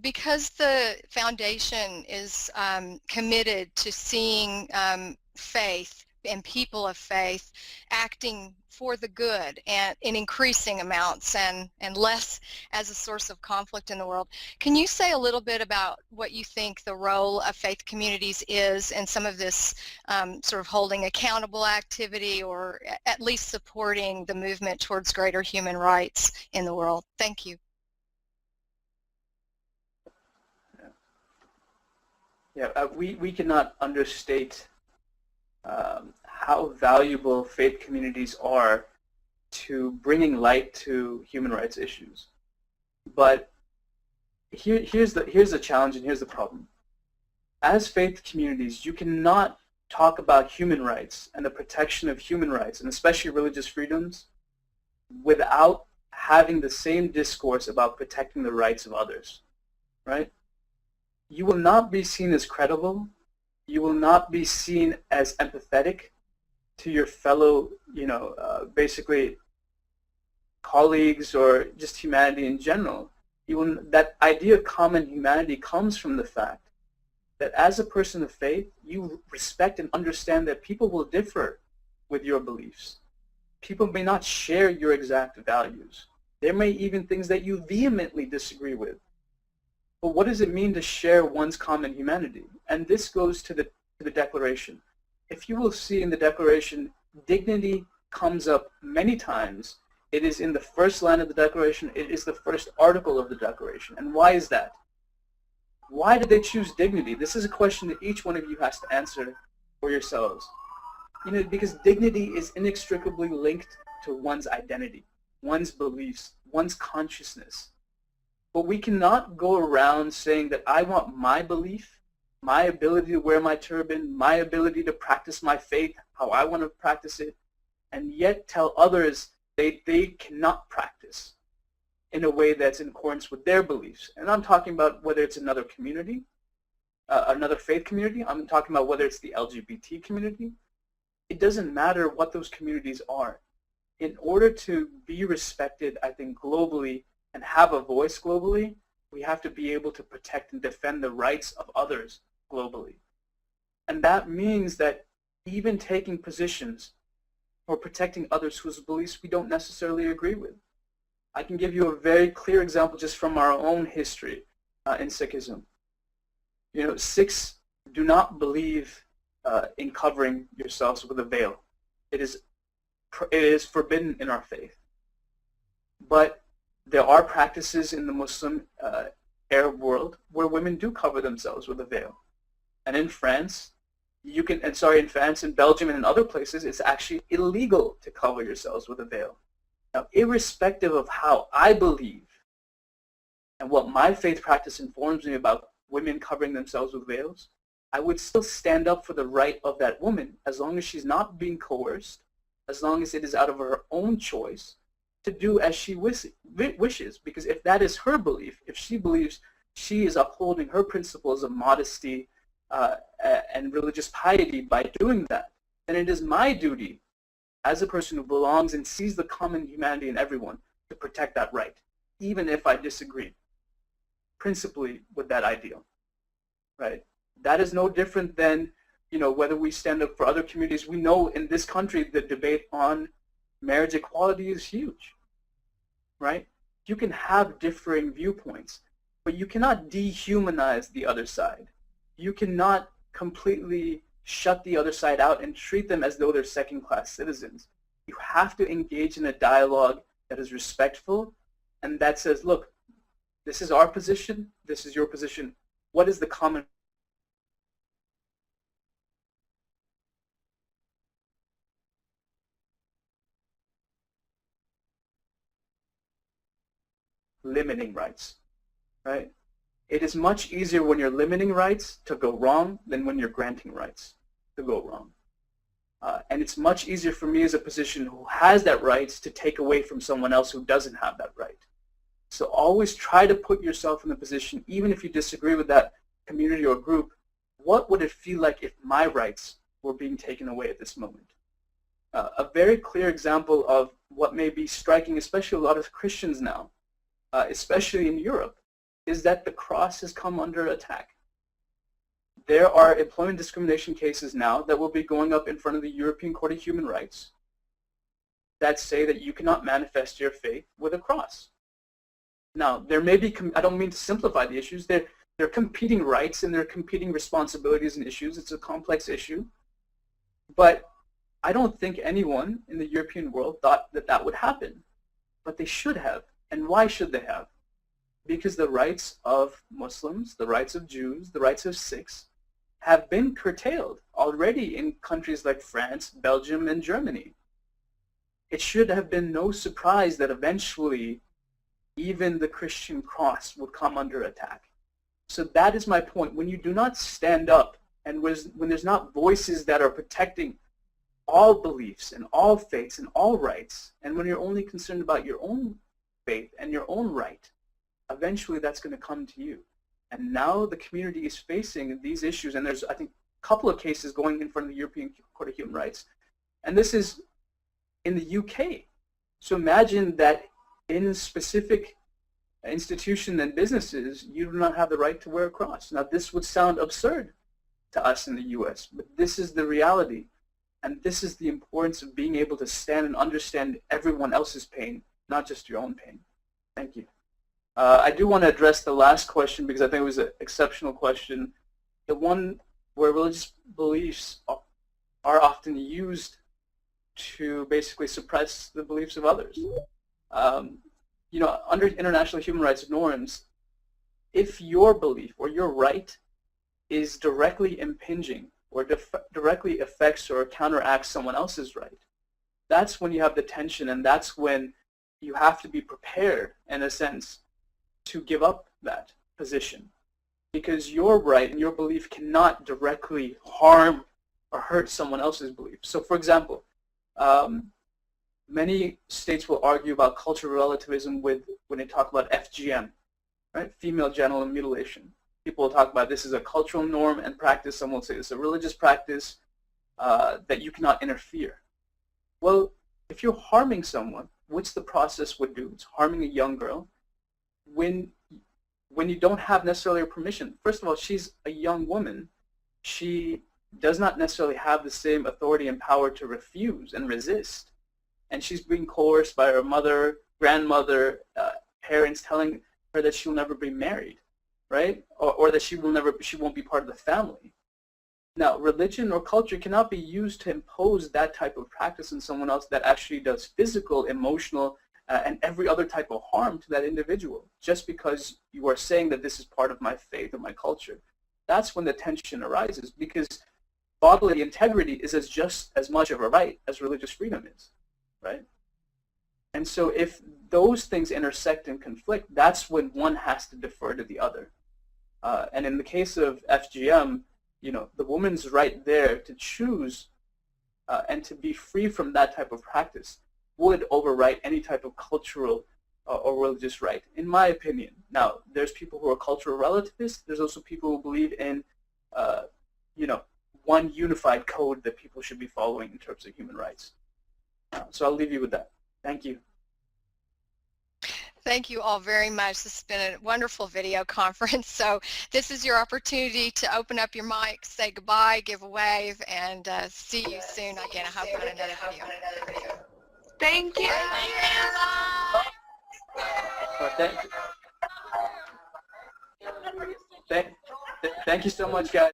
because the foundation is committed to seeing faith and people of faith acting for the good and in increasing amounts and less as a source of conflict in the world, can you say a little bit about what you think the role of faith communities is in some of this sort of holding accountable activity, or at least supporting the movement towards greater human rights in the world? Thank you. Yeah, we cannot understate how valuable faith communities are to bringing light to human rights issues. But here's the challenge and here's the problem. As faith communities, you cannot talk about human rights and the protection of human rights, and especially religious freedoms, without having the same discourse about protecting the rights of others, right? You will not be seen as credible. You will not be seen as empathetic to your fellow, basically colleagues or just humanity in general. That idea of common humanity comes from the fact that as a person of faith, you respect and understand that people will differ with your beliefs. People may not share your exact values. There may even things that you vehemently disagree with. But what does it mean to share one's common humanity? And this goes to the Declaration. If you will see in the Declaration, dignity comes up many times. It is in the first line of the Declaration. It is the first article of the Declaration. And why is that? Why did they choose dignity? This is a question that each one of you has to answer for yourselves. Because dignity is inextricably linked to one's identity, one's beliefs, one's consciousness. But we cannot go around saying that I want my belief, my ability to wear my turban, my ability to practice my faith, how I want to practice it, and yet tell others they cannot practice in a way that's in accordance with their beliefs. And I'm talking about whether it's another community, another faith community. I'm talking about whether it's the LGBT community. It doesn't matter what those communities are. In order to be respected, I think, globally, and have a voice globally, we have to be able to protect and defend the rights of others globally. And that means that even taking positions or protecting others whose beliefs we don't necessarily agree with. I can give you a very clear example just from our own history in Sikhism. Sikhs do not believe in covering yourselves with a veil. It is forbidden in our faith. But there are practices in the Muslim Arab world where women do cover themselves with a veil. And in France, in France and Belgium and in other places, it's actually illegal to cover yourselves with a veil. Now, irrespective of how I believe and what my faith practice informs me about women covering themselves with veils, I would still stand up for the right of that woman as long as she's not being coerced, as long as it is out of her own choice to do as she wishes. Because if that is her belief, if she believes she is upholding her principles of modesty and religious piety by doing that, then it is my duty as a person who belongs and sees the common humanity in everyone to protect that right, even if I disagree principally with that ideal, right? That is no different than, whether we stand up for other communities. We know in this country the debate on marriage equality is huge, right? You can have differing viewpoints, but you cannot dehumanize the other side. You cannot completely shut the other side out and treat them as though they're second-class citizens. You have to engage in a dialogue that is respectful and that says, look, this is our position, this is your position. What is the common limiting rights, right? It is much easier when you're limiting rights to go wrong than when you're granting rights to go wrong. And it's much easier for me as a position who has that right to take away from someone else who doesn't have that right. So always try to put yourself in the position, even if you disagree with that community or group, what would it feel like if my rights were being taken away at this moment? A very clear example of what may be striking, especially a lot of Christians now, especially in Europe, is that the cross has come under attack. There are employment discrimination cases now that will be going up in front of the European Court of Human Rights that say that you cannot manifest your faith with a cross. Now, there may be, I don't mean to simplify the issues, they're competing rights and they're competing responsibilities and issues. It's a complex issue. But I don't think anyone in the European world thought that that would happen. But they should have. And why should they have? Because the rights of Muslims, the rights of Jews, the rights of Sikhs have been curtailed already in countries like France, Belgium, and Germany. It should have been no surprise that eventually even the Christian cross would come under attack. So that is my point. When you do not stand up and when there's not voices that are protecting all beliefs and all faiths and all rights, and when you're only concerned about your own faith and your own right, eventually that's going to come to you. And now the community is facing these issues, and there's, I think, a couple of cases going in front of the European Court of Human Rights. And this is in the UK. So imagine that in specific institutions and businesses, you do not have the right to wear a cross. Now, this would sound absurd to us in the US, but this is the reality. And this is the importance of being able to stand and understand everyone else's pain, not just your own pain. Thank you. I do want to address the last question because I think it was an exceptional question. The one where religious beliefs are often used to basically suppress the beliefs of others. You know, under international human rights norms, if your belief or your right is directly impinging or directly affects or counteracts someone else's right, that's when you have the tension, and that's when you have to be prepared, in a sense, to give up that position, because your right and your belief cannot directly harm or hurt someone else's belief. So, for example, many states will argue about cultural relativism when they talk about FGM, right? Female genital mutilation. People will talk about this is a cultural norm and practice. Some will say it's a religious practice that you cannot interfere. Well, if you're harming someone, which the process would do, it's harming a young girl, when you don't have necessarily her permission. First of all, she's a young woman. She does not necessarily have the same authority and power to refuse and resist. And she's being coerced by her mother, grandmother, parents telling her that she'll never be married, right? Or that she won't be part of the family. Now, religion or culture cannot be used to impose that type of practice on someone else that actually does physical, emotional, and every other type of harm to that individual, just because you are saying that this is part of my faith or my culture. That's when the tension arises, because bodily integrity is just as much of a right as religious freedom is, right? And so if those things intersect and conflict, that's when one has to defer to the other. And in the case of FGM, you know, the woman's right there to choose and to be free from that type of practice would overwrite any type of cultural or religious right, in my opinion. Now, there's people who are cultural relativists. There's also people who believe in, you know, one unified code that people should be following in terms of human rights. So I'll leave you with that. Thank you. Thank you all very much. This has been a wonderful video conference. So this is your opportunity to open up your mic, say goodbye, give a wave, and see you soon again. I hope on another video. Thank you. Thank you so much, guys.